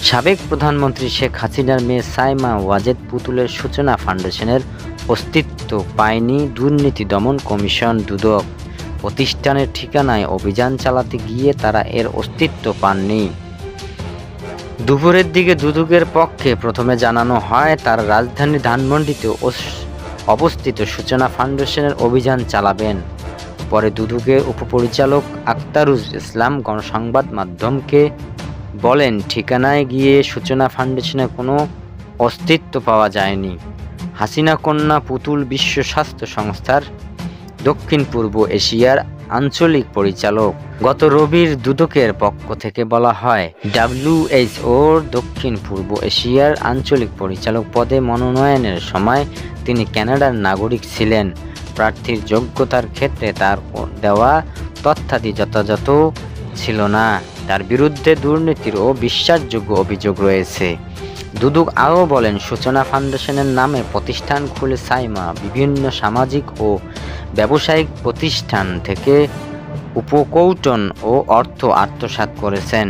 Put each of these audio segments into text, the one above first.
সাবেক প্রধানমন্ত্রী শেখ হাসিনার মেয়ে সাইমা ওয়াজেদ পুতুলের সূচনা ফাউন্ডেশনের অস্তিত্ব পায়নি দুর্নীতি দমন কমিশন দুদক। প্রতিষ্ঠানের ঠিকানায় অভিযান চালাতে গিয়ে তারা এর অস্তিত্ব পাননি। দুপুরের দিকে দুদকের পক্ষে প্রথমে জানানো হয় তার রাজধানী ধানমন্ডিতে অবস্থিত সূচনা ফাউন্ডেশনের অভিযান চালাবেন। পরে দুদকের উপপরিচালক আখতারুজ ইসলাম গণসংবাদ মাধ্যমকে বলেন, ঠিকানায় গিয়ে সূচনা ফাউন্ডেশনের কোনো অস্তিত্ব পাওয়া যায়নি। হাসিনা কন্যা পুতুল বিশ্ব স্বাস্থ্য সংস্থার দক্ষিণ পূর্ব এশিয়ার আঞ্চলিক পরিচালক। গত রবির দুদকের পক্ষ থেকে বলা হয়, WHO দক্ষিণ পূর্ব এশিয়ার আঞ্চলিক পরিচালক পদে মনোনয়নের সময় তিনি কানাডার নাগরিক ছিলেন। প্রার্থীর যোগ্যতার ক্ষেত্রে তার দেওয়া তথ্যাদি যথাযথ ছিল না। তার বিরুদ্ধে দুর্নীতির ও বিশ্বাসযোগ্য অভিযোগ রয়েছে। দুদক আরও বলেন, সূচনা ফাউন্ডেশনের নামে প্রতিষ্ঠান খুলে সাইমা বিভিন্ন সামাজিক ও ব্যবসায়িক প্রতিষ্ঠান থেকে উপকৌটন ও অর্থ আত্মসাৎ করেছেন।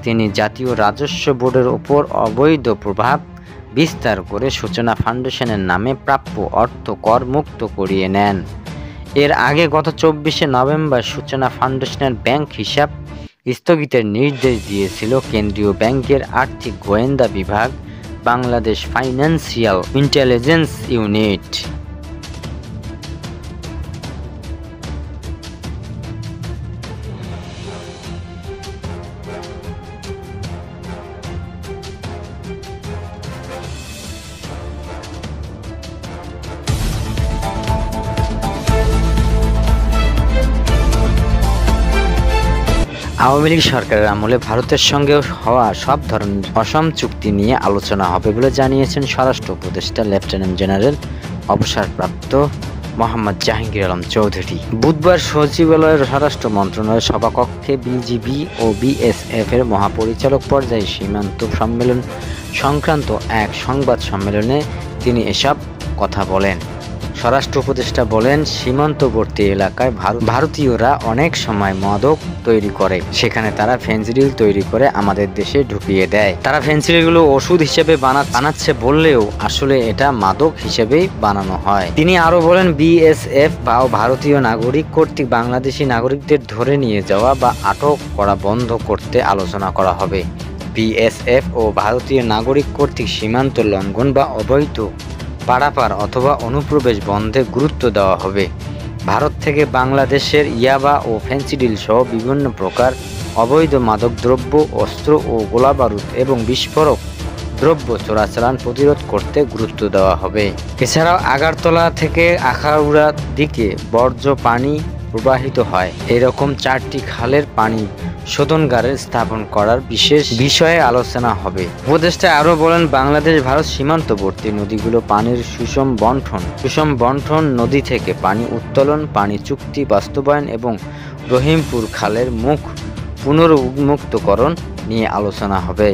তিনি জাতীয় রাজস্ব বোর্ডের উপর অবৈধ প্রভাব বিস্তার করে সূচনা ফাউন্ডেশনের নামে প্রাপ্য অর্থ করমুক্ত করিয়ে নেন। এর আগে গত 24শে নভেম্বর সূচনা ফাউন্ডেশনের ব্যাংক হিসাব স্থগিতের নির্দেশ দিয়েছিল কেন্দ্রীয় ব্যাংকের আর্থিক গোয়েন্দা বিভাগ, Bangladesh financial intelligence unit. Awami League সরকারের আমলে ভারতের সঙ্গে হওয়া সব ধরনের অসম চুক্তি নিয়ে আলোচনা হবে বলে জানিয়েছেন স্বরাষ্ট্র উপদেষ্টা লেফটেন্যান্ট জেনারেল অবসরপ্রাপ্ত মোহাম্মদ জাহাঙ্গীর আলম চৌধুরী। বুধবার সচিবালয়ের স্বরাষ্ট্র মন্ত্রণালয়ের সভাকক্ষে বিজিবি ও বিএসএফ এর মহাপরিচালক পর্যায়ে সীমান্ত সম্মেলন সংক্রান্ত এক সংবাদ সম্মেলনে তিনি এসব কথা বলেন। স্বরাষ্ট্র উপদেষ্টা বলেন, সীমান্তবর্তী এলাকায় ভারতীয়রা অনেক সময় মাদক তৈরি করে, সেখানে তারা ফেনসিডিল তৈরি করে আমাদের দেশে ঢুকিয়ে দেয়। তারা ফেনসিডিলগুলো ওষুধ হিসেবে বানাচ্ছে বললেও আসলে এটা মাদক হিসেবেই বানানো হয়। তিনি আরও বলেন, বিএসএফ বা ভারতীয় নাগরিক কর্তৃক বাংলাদেশি নাগরিকদের ধরে নিয়ে যাওয়া বা আটক করা বন্ধ করতে আলোচনা করা হবে। বিএসএফ ও ভারতীয় নাগরিক কর্তৃক সীমান্ত লঙ্ঘন বা অবৈধ পারাপার অথবা অনুপ্রবেশ বন্ধে গুরুত্ব দেওয়া হবে। ভারত থেকে বাংলাদেশের ইয়াবা ও ফেনসিডিল সহ বিভিন্ন প্রকার অবৈধ মাদকদ্রব্য, অস্ত্র ও গোলাবারুদ এবং বিস্ফোরক দ্রব্য চোরাচালান প্রতিরোধ করতে গুরুত্ব দেওয়া হবে। এছাড়াও আগারতলা থেকে আখাউড়ার দিকে বর্জ্য পানি প্রবাহিত হয় এরকম 4টি খালের পানি শোধনাগার স্থাপন করার বিশেষ বিষয়ে আলোচনা হবে। উপদেষ্টা আরও বলেন, বাংলাদেশ ভারত সীমান্তবর্তী নদীগুলো পানির সুষম বন্টন, নদী থেকে পানি উত্তোলন, পানি চুক্তি বাস্তবায়ন এবং রহিমপুর খালের মুখ পুনরুন্মুক্তকরণ নিয়ে আলোচনা হবে।